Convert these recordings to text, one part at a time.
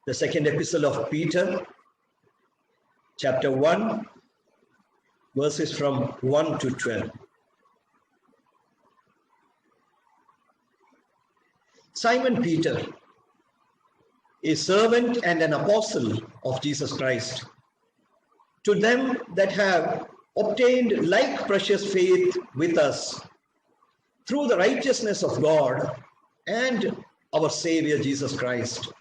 The second epistle of Peter, chapter 1, verses from 1 to 12. Simon Peter, a servant and an apostle of Jesus Christ, to them that have obtained like precious faith with us through the righteousness of God and our Savior Jesus Christ.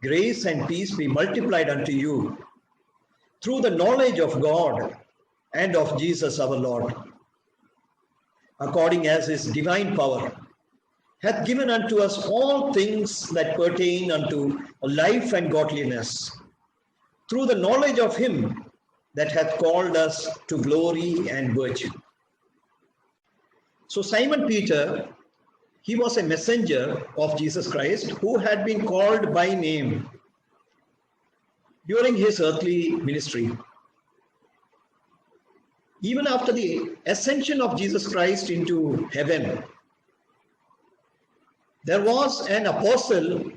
Grace and peace be multiplied unto you through the knowledge of God and of Jesus our Lord, according as his divine power hath given unto us all things that pertain unto life and godliness, through the knowledge of him that hath called us to glory and virtue. So Simon Peter, he was a messenger of Jesus Christ who had been called by name during his earthly ministry. Even after the ascension of Jesus Christ into heaven, there was an apostle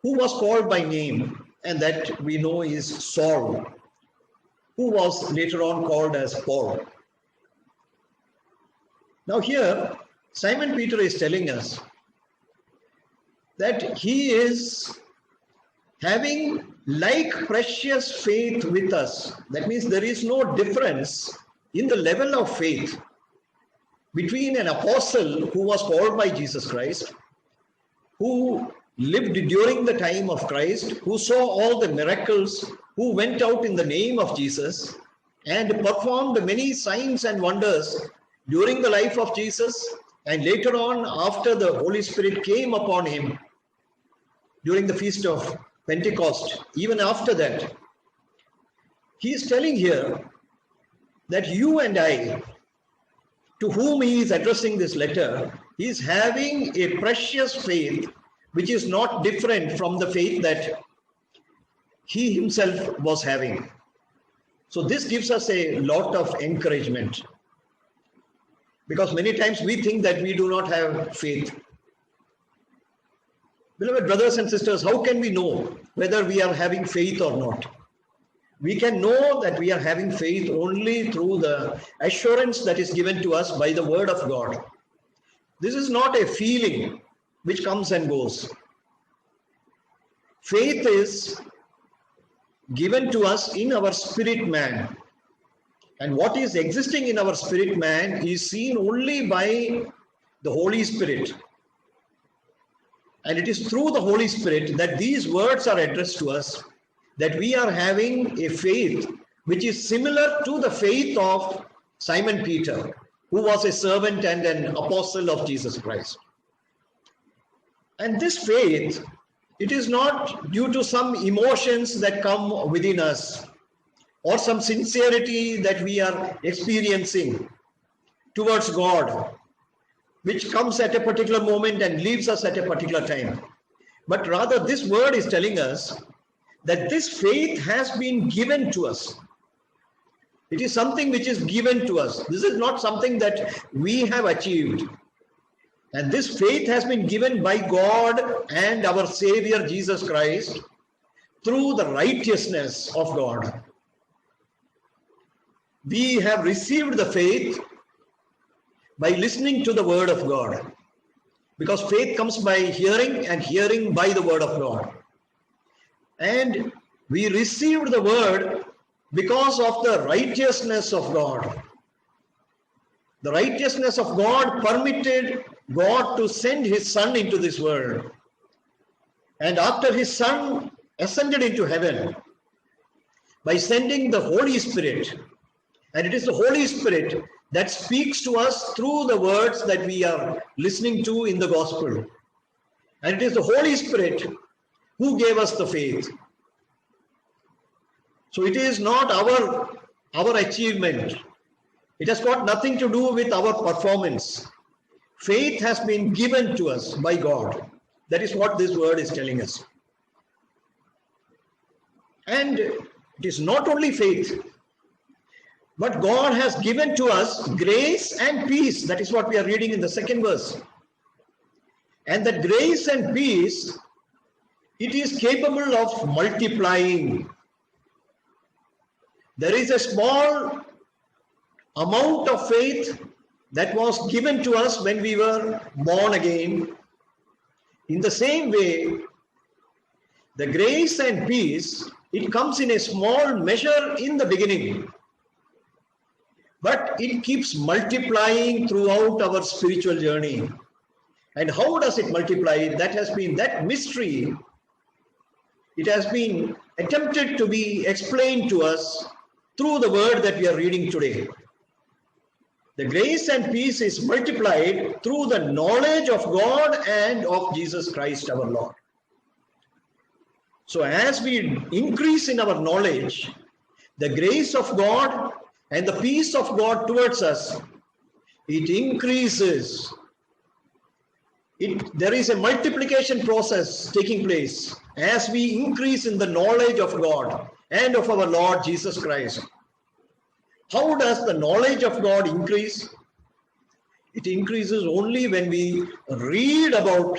who was called by name, and that we know is Saul, who was later on called as Paul. Now here, Simon Peter is telling us that he is having like precious faith with us. That means there is no difference in the level of faith between an apostle who was called by Jesus Christ, who lived during the time of Christ, who saw all the miracles, who went out in the name of Jesus and performed many signs and wonders during the life of Jesus, and later on after the Holy Spirit came upon him during the feast of Pentecost. Even after that, he is telling here that you and I, to whom he is addressing this letter, he is having a precious faith which is not different from the faith that he himself was having. So this gives us a lot of encouragement, because many times we think that we do not have faith. Beloved brothers and sisters, how can we know whether we are having faith or not? We can know that we are having faith only through the assurance that is given to us by the word of God. This is not a feeling which comes and goes. Faith is given to us in our spirit man. And what is existing in our spirit man is seen only by the Holy Spirit. And it is through the Holy Spirit that these words are addressed to us, that we are having a faith which is similar to the faith of Simon Peter, who was a servant and an apostle of Jesus Christ. And this faith, it is not due to some emotions that come within us or some sincerity that we are experiencing towards God, which comes at a particular moment and leaves us at a particular time. But rather, this word is telling us that this faith has been given to us. It is something which is given to us. This is not something that we have achieved. And this faith has been given by God and our Savior Jesus Christ through the righteousness of God. We have received the faith by listening to the word of God, because faith comes by hearing and hearing by the word of God. And we received the word because of the righteousness of God. The righteousness of God permitted God to send his Son into this world. And after his Son ascended into heaven, by sending the Holy Spirit, and it is the Holy Spirit that speaks to us through the words that we are listening to in the gospel. And it is the Holy Spirit who gave us the faith. So it is not our achievement. It has got nothing to do with our performance. Faith has been given to us by God. That is what this word is telling us. And it is not only faith, but God has given to us grace and peace. That is what we are reading in the second verse. And that grace and peace it is capable of multiplying. There is a small amount of faith that was given to us when we were born again. In the same way, the grace and peace, it comes in a small measure in the beginning, but it keeps multiplying throughout our spiritual journey. And how does it multiply? That has been that mystery. It has been attempted to be explained to us through the word that we are reading today. The grace and peace is multiplied through the knowledge of God and of Jesus Christ our Lord. So as we increase in our knowledge, the grace of God and the peace of God towards us, it increases. There is a multiplication process taking place as we increase in the knowledge of God and of our Lord Jesus Christ. How does the knowledge of God increase? It increases only when we read about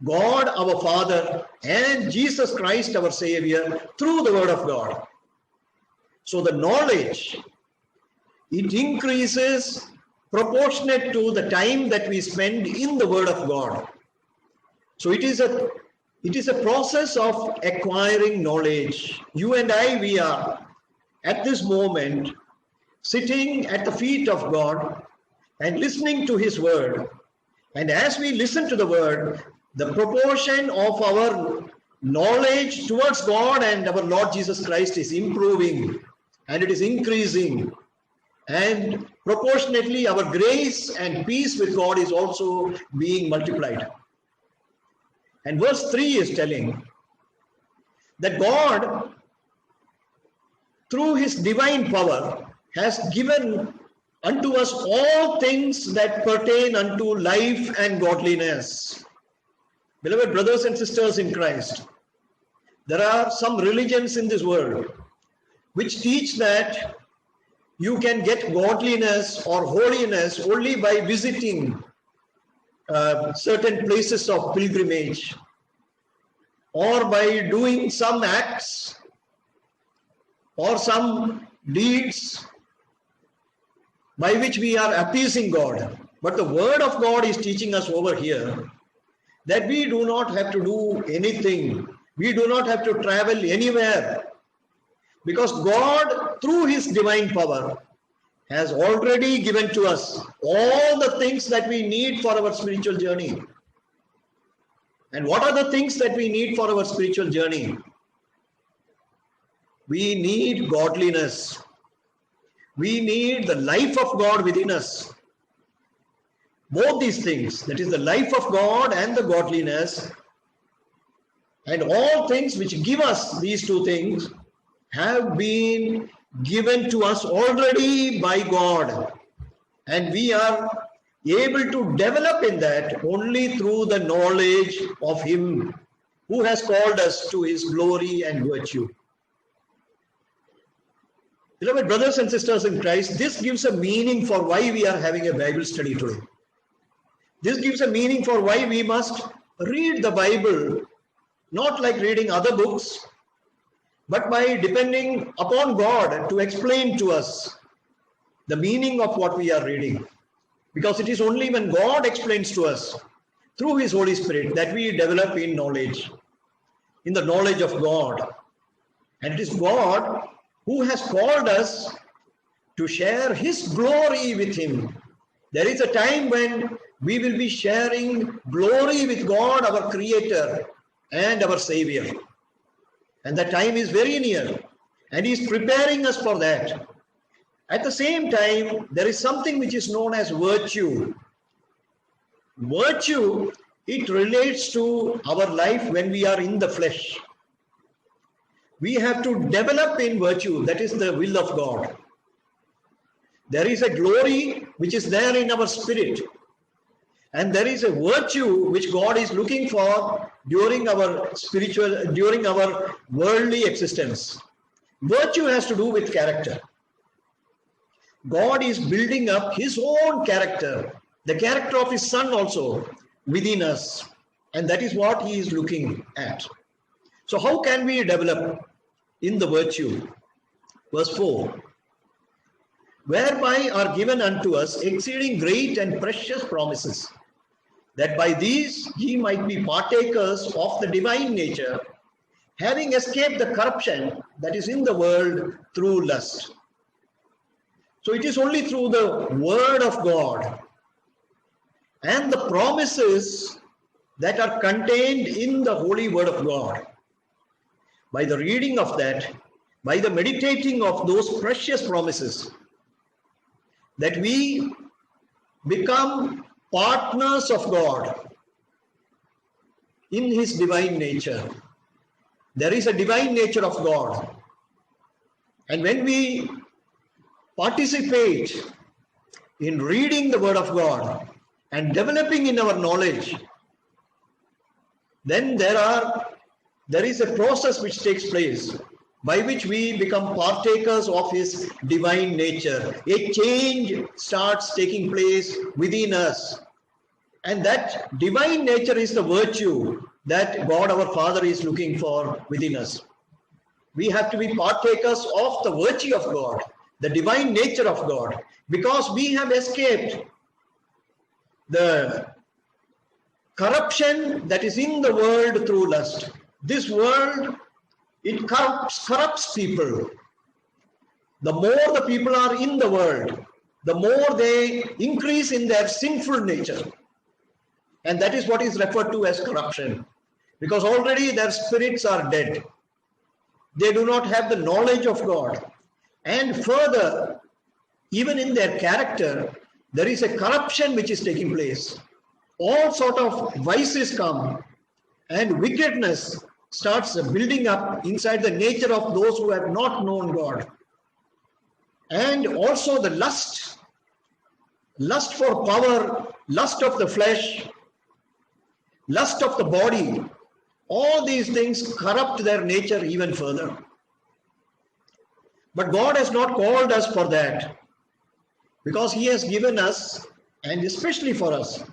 God our Father and Jesus Christ our Savior through the Word of God. So the knowledge, it increases proportionate to the time that we spend in the Word of God. So it is a process of acquiring knowledge. You and I, we are at this moment sitting at the feet of God and listening to His Word. And as we listen to the Word, the proportion of our knowledge towards God and our Lord Jesus Christ is improving and it is increasing. And proportionately, our grace and peace with God is also being multiplied. And verse 3 is telling that God, through His divine power, has given unto us all things that pertain unto life and godliness. Beloved brothers and sisters in Christ, there are some religions in this world which teach that you can get godliness or holiness only by visiting certain places of pilgrimage or by doing some acts or some deeds by which we are appeasing God. But the Word of God is teaching us over here that we do not have to do anything. We do not have to travel anywhere, because God, through His divine power, has already given to us all the things that we need for our spiritual journey. And what are the things that we need for our spiritual journey? We need godliness. We need the life of God within us. Both these things, that is the life of God and the godliness, and all things which give us these two things have been given to us already by God. And we are able to develop in that only through the knowledge of Him who has called us to His glory and virtue. Beloved brothers and sisters in Christ, this gives a meaning for why we are having a Bible study today. This gives a meaning for why we must read the Bible, not like reading other books, but by depending upon God to explain to us the meaning of what we are reading. Because it is only when God explains to us through His Holy Spirit that we develop in knowledge, in the knowledge of God. And it is God who has called us to share His glory with Him. There is a time when we will be sharing glory with God, our Creator and our Savior. And the time is very near, and He is preparing us for that. At the same time, there is something which is known as virtue. Virtue, it relates to our life when we are in the flesh. We have to develop in virtue, that is the will of God. There is a glory which is there in our spirit, and there is a virtue which God is looking for during our worldly existence. Virtue has to do with character. God is building up His own character, the character of His Son also within us. And that is what he is looking at. So how can we develop in the virtue? Verse 4. Whereby are given unto us exceeding great and precious promises, that by these ye might be partakers of the divine nature, having escaped the corruption that is in the world through lust. So it is only through the word of God and the promises that are contained in the holy word of God, by the reading of that, by the meditating of those precious promises, that we become partners of God in his divine nature. There is a divine nature of God. And when we participate in reading the word of God and developing in our knowledge, then there is a process which takes place by which we become partakers of his divine nature. A change starts taking place within us. And that divine nature is the virtue that God our Father is looking for within us. We have to be partakers of the virtue of God, the divine nature of God, because we have escaped the corruption that is in the world through lust. This world, it corrupts people. The more the people are in the world, the more they increase in their sinful nature. And that is what is referred to as corruption. Because already their spirits are dead. They do not have the knowledge of God. And further, even in their character, there is a corruption which is taking place. All sort of vices come and wickedness starts building up inside the nature of those who have not known God. And also the lust for power, lust of the flesh, lust of the body, all these things corrupt their nature even further. But God has not called us for that, because he has given us, and especially for us,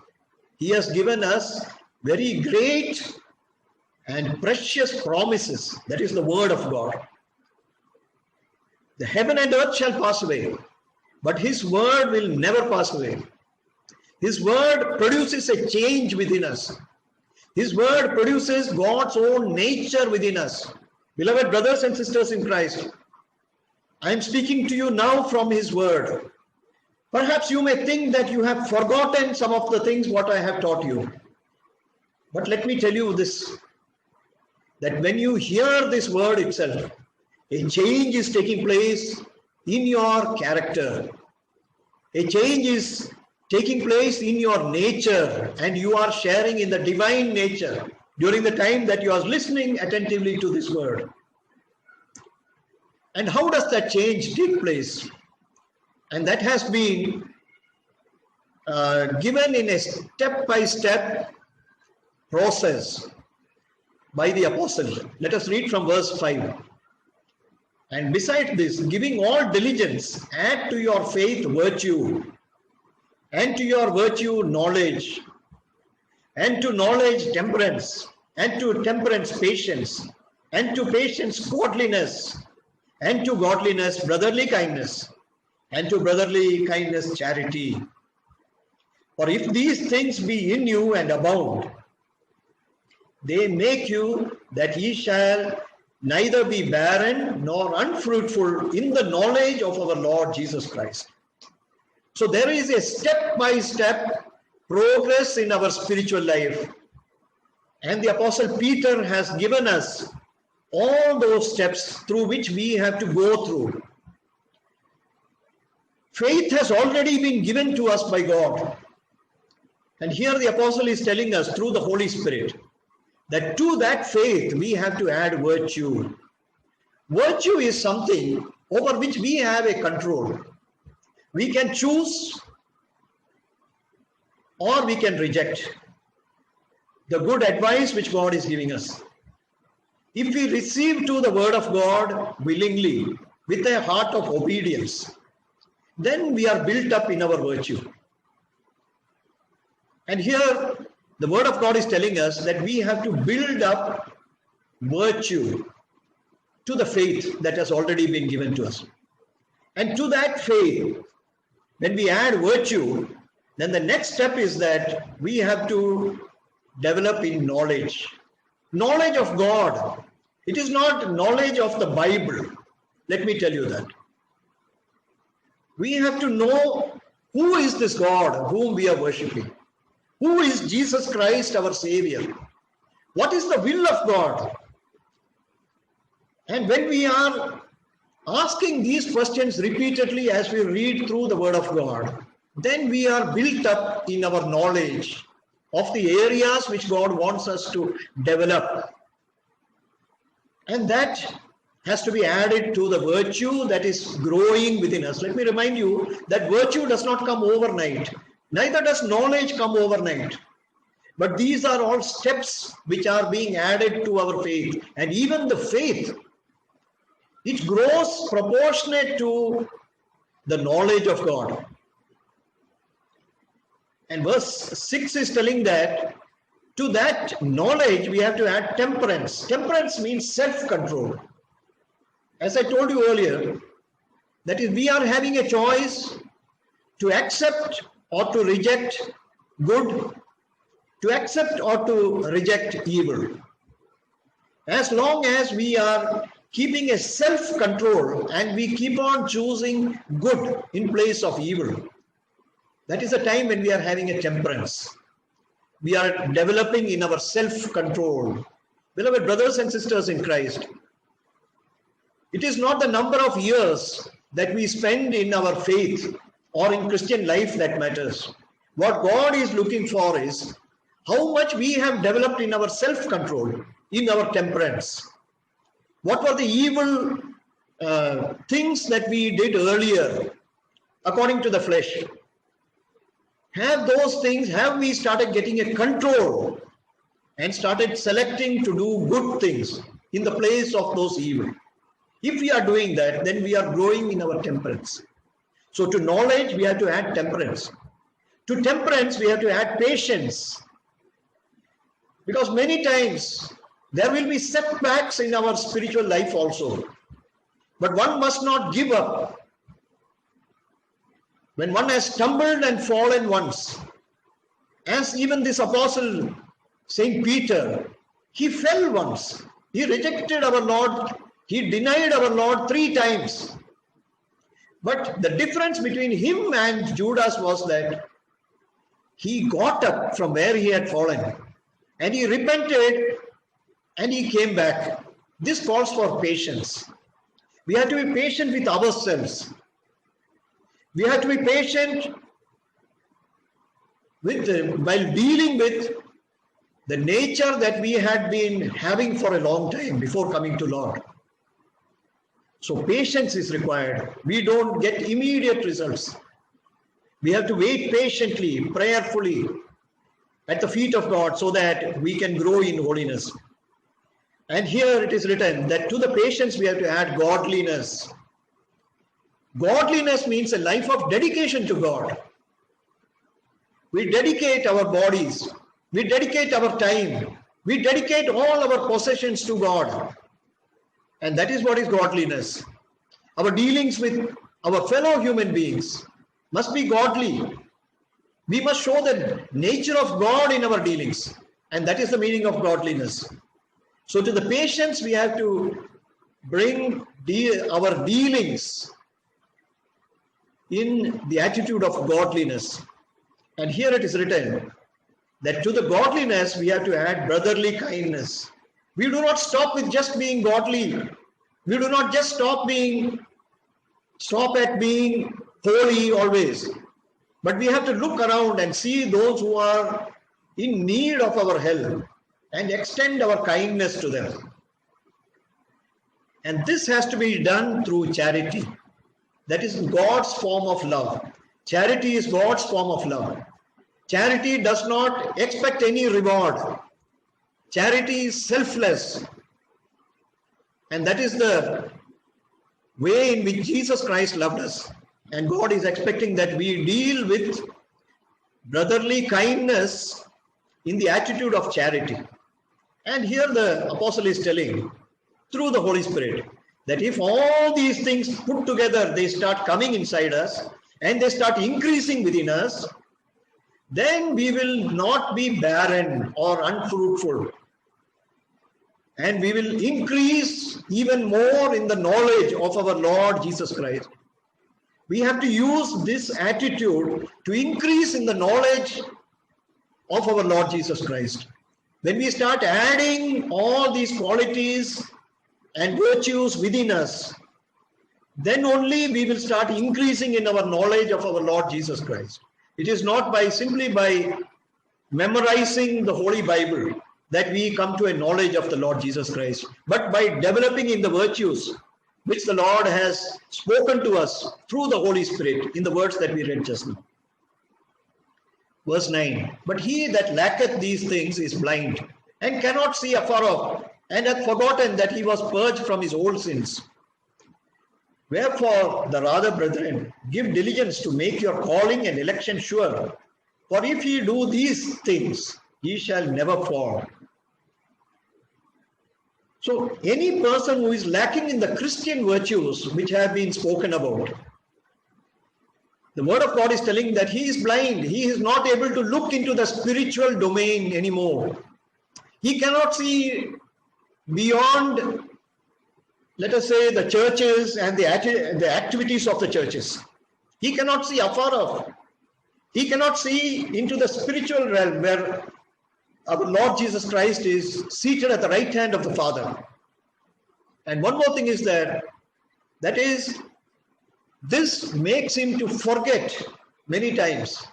he has given us very great and precious promises. That is the word of God. The heaven and earth shall pass away, but his word will never pass away. His word produces a change within us. His word produces God's own nature within us. Beloved brothers and sisters in Christ, I am speaking to you now from his word. Perhaps you may think that you have forgotten some of the things what I have taught you. But let me tell you this, that when you hear this word itself, a change is taking place in your character. A change is taking place in your nature, and you are sharing in the divine nature during the time that you are listening attentively to this word. And how does that change take place? And that has been given in a step-by-step process by the apostle. Let us read from verse 5. And besides this, giving all diligence, add to your faith virtue, and to your virtue knowledge, and to knowledge temperance, and to temperance patience, and to patience godliness, and to godliness brotherly kindness, and to brotherly kindness charity. For if these things be in you and abound, they make you that ye shall neither be barren nor unfruitful in the knowledge of our Lord Jesus Christ. So there is a step-by-step progress in our spiritual life. And the Apostle Peter has given us all those steps through which we have to go through. Faith has already been given to us by God. And here the Apostle is telling us through the Holy Spirit that to that faith we have to add virtue. Virtue is something over which we have a control. We can choose or we can reject the good advice which God is giving us. If we receive to the word of God willingly with a heart of obedience, then we are built up in our virtue. And here the word of God is telling us that we have to build up virtue to the faith that has already been given to us. And to that faith, when we add virtue, then the next step is that we have to develop in knowledge. Knowledge of God. It is not knowledge of the Bible. Let me tell you that. We have to know who is this God whom we are worshipping. Who is Jesus Christ, our Savior? What is the will of God? And when we are asking these questions repeatedly as we read through the Word of God, then we are built up in our knowledge of the areas which God wants us to develop. And that has to be added to the virtue that is growing within us. Let me remind you that virtue does not come overnight. Neither does knowledge come overnight. But these are all steps which are being added to our faith. And even the faith, it grows proportionate to the knowledge of God. And verse 6 is telling that to that knowledge we have to add temperance. Temperance means self-control. As I told you earlier, that is, we are having a choice to accept or to reject good, to accept or to reject evil. As long as we are keeping a self-control and we keep on choosing good in place of evil, that is the time when we are having a temperance. We are developing in our self-control. Beloved brothers and sisters in Christ, it is not the number of years that we spend in our faith or in Christian life that matters. What God is looking for is how much we have developed in our self-control, in our temperance. What were the evil things that we did earlier according to the flesh? Have those things, have we started getting a control and started selecting to do good things in the place of those evil? If we are doing that, then we are growing in our temperance. So to knowledge, we have to add temperance. To temperance, we have to add patience. Because many times, there will be setbacks in our spiritual life also. But one must not give up. When one has stumbled and fallen once, as even this apostle, Saint Peter, he fell once. He rejected our Lord. He denied our Lord 3 times. But the difference between him and Judas was that he got up from where he had fallen and he repented and he came back. This calls for patience. We have to be patient with ourselves. We have to be patient while dealing with the nature that we had been having for a long time before coming to Lord. So patience is required. We don't get immediate results. We have to wait patiently, prayerfully at the feet of God so that we can grow in holiness. And here it is written that to the patience we have to add godliness. Godliness means a life of dedication to God. We dedicate our bodies. We dedicate our time. We dedicate all our possessions to God. And that is what is godliness. Our dealings with our fellow human beings must be godly. We must show the nature of God in our dealings. And that is the meaning of godliness. So to the patience, we have to bring our dealings in the attitude of godliness. And here it is written that to the godliness, we have to add brotherly kindness. We do not stop with just being godly. We do not just stop at being holy always. But we have to look around and see those who are in need of our help and extend our kindness to them. And this has to be done through charity. That is God's form of love. Charity is God's form of love. Charity does not expect any reward. Charity is selfless. And that is the way in which Jesus Christ loved us. And God is expecting that we deal with brotherly kindness in the attitude of charity. And here the apostle is telling through the Holy Spirit that if all these things put together, they start coming inside us and they start increasing within us, then we will not be barren or unfruitful. And we will increase even more in the knowledge of our Lord Jesus Christ. We have to use this attitude to increase in the knowledge of our Lord Jesus Christ. When we start adding all these qualities and virtues within us, then only we will start increasing in our knowledge of our Lord Jesus Christ. It is not simply by memorizing the Holy Bible that we come to a knowledge of the Lord Jesus Christ, but by developing in the virtues which the Lord has spoken to us through the Holy Spirit in the words that we read just now. Verse 9, but he that lacketh these things is blind and cannot see afar off, and hath forgotten that he was purged from his old sins. Wherefore, the rather, brethren, give diligence to make your calling and election sure. For if ye do these things, ye shall never fall. So, any person who is lacking in the Christian virtues which have been spoken about, the word of God is telling that he is blind. He is not able to look into the spiritual domain anymore. He cannot see beyond, let us say, the churches and the activities of the churches. He cannot see afar off. He cannot see into the spiritual realm where our Lord Jesus Christ is seated at the right hand of the Father. And one more thing is that is, this makes him to forget many times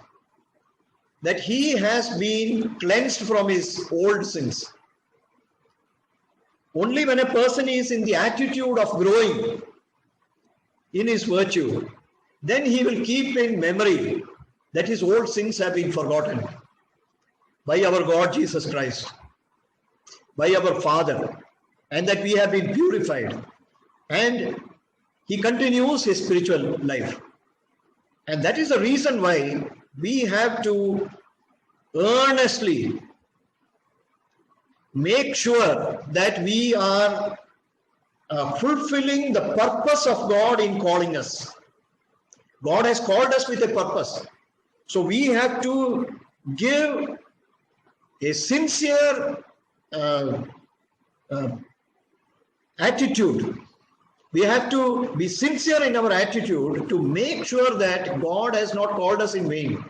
that he has been cleansed from his old sins. Only when a person is in the attitude of growing in his virtue, then he will keep in memory that his old sins have been forgotten by our God Jesus Christ, by our Father, and that we have been purified. And he continues his spiritual life. And that is the reason why we have to earnestly make sure that we are fulfilling the purpose of God in calling us. God has called us with a purpose. So we have to give a sincere attitude. We have to be sincere in our attitude to make sure that God has not called us in vain.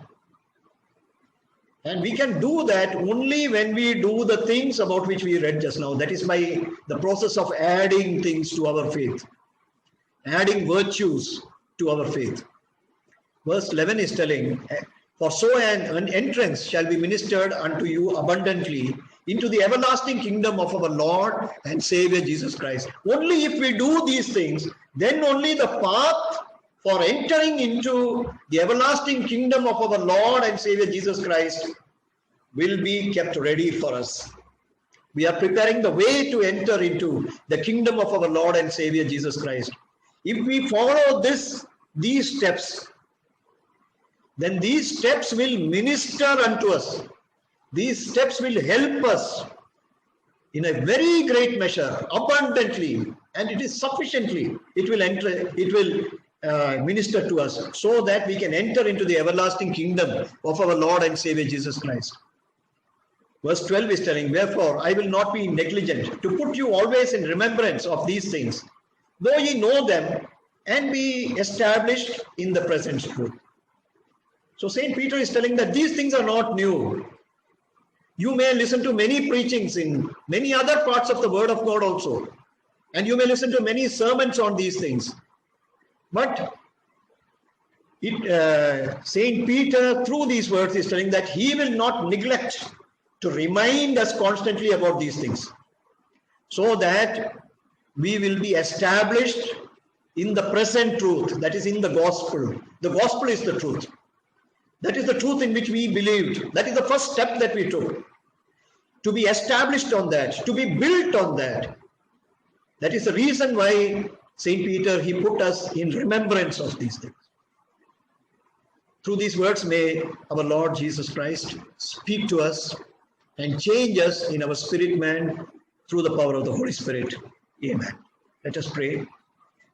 And we can do that only when we do the things about which we read just now. That is by the process of adding things to our faith, adding virtues to our faith. Verse 11 is telling, for so an entrance shall be ministered unto you abundantly into the everlasting kingdom of our Lord and Savior Jesus Christ. Only if we do these things, then only the path for entering into the everlasting kingdom of our Lord and Savior Jesus Christ will be kept ready for us. We are preparing the way to enter into the kingdom of our Lord and Savior Jesus Christ. If we follow these steps, then these steps will minister unto us. These steps will help us in a very great measure, abundantly, and it is sufficiently. It will minister to us so that we can enter into the everlasting kingdom of our Lord and Savior Jesus Christ. Verse 12 is telling, wherefore I will not be negligent to put you always in remembrance of these things, though ye know them and be established in the present truth. So St. Peter is telling that these things are not new. You may listen to many preachings in many other parts of the Word of God also. And you may listen to many sermons on these things. But St. Peter, through these words, is telling that he will not neglect to remind us constantly about these things, so that we will be established in the present truth, that is in the gospel. The gospel is the truth. That is the truth in which we believed. That is the first step that we took. To be established on that, to be built on that. That is the reason why St. Peter, he put us in remembrance of these things. Through these words, may our Lord Jesus Christ speak to us and change us in our spirit man through the power of the Holy Spirit. Amen. Let us pray.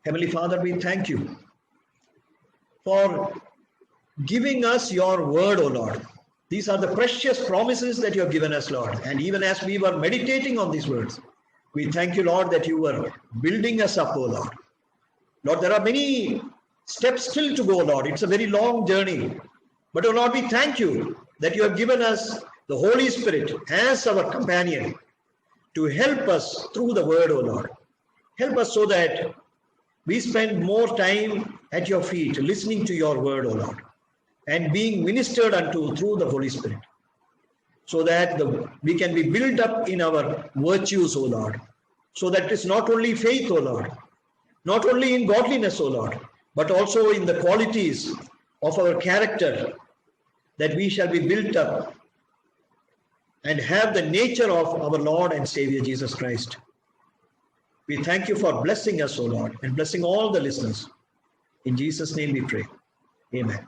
Heavenly Father, we thank you for giving us your word, O Lord. These are the precious promises that you have given us, Lord. And even as we were meditating on these words, we thank you, Lord, that you were building us up, O Lord. Lord, there are many steps still to go, Lord. It's a very long journey. But, O Lord, we thank you that you have given us the Holy Spirit as our companion to help us through the word, O Lord. Help us so that we spend more time at your feet, listening to your word, O Lord, and being ministered unto through the Holy Spirit, so that we can be built up in our virtues, O Lord, so that it's not only faith, O Lord, not only in godliness, O Lord, but also in the qualities of our character, that we shall be built up and have the nature of our Lord and Savior Jesus Christ. We thank you for blessing us, O Lord, and blessing all the listeners. In Jesus' name we pray. Amen.